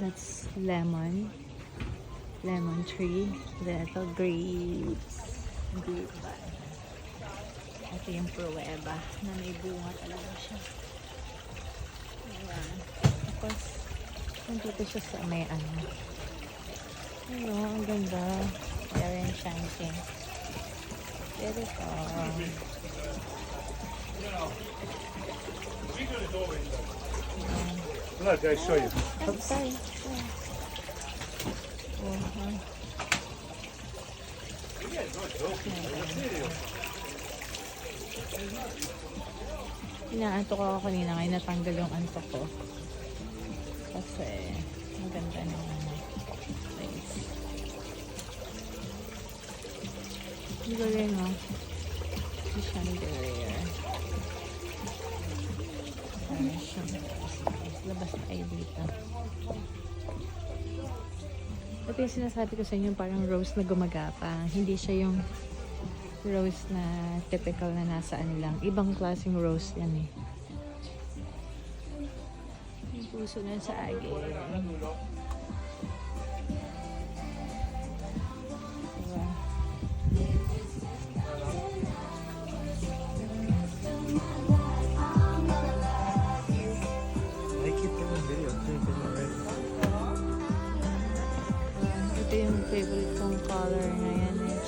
That's lemon. Lemon tree. Then ito, grapes. Grape vine. Ito yung pruweba na may bunga talaga siya. Ayan. Tapos, nandito siya sa may ano. Ano, ang ganda. Very enchanting. Beautiful. Look, I show you. Sorry. Inaantok ako kanina, ngayon natanggal yung antok ko. Kasi, maganda ng place. Ang galing, no? Hindi chandelier. Labas na kayo dito. Ito yung sinasabi ko sa inyo, parang rose na gumagapa. Hindi siya yung rose na typical na nasa ano lang. Ibang klaseng rose yan eh. Yung puso na sa agil. Diba? I keep doing video. Ito yung favorite kong color na yan eh.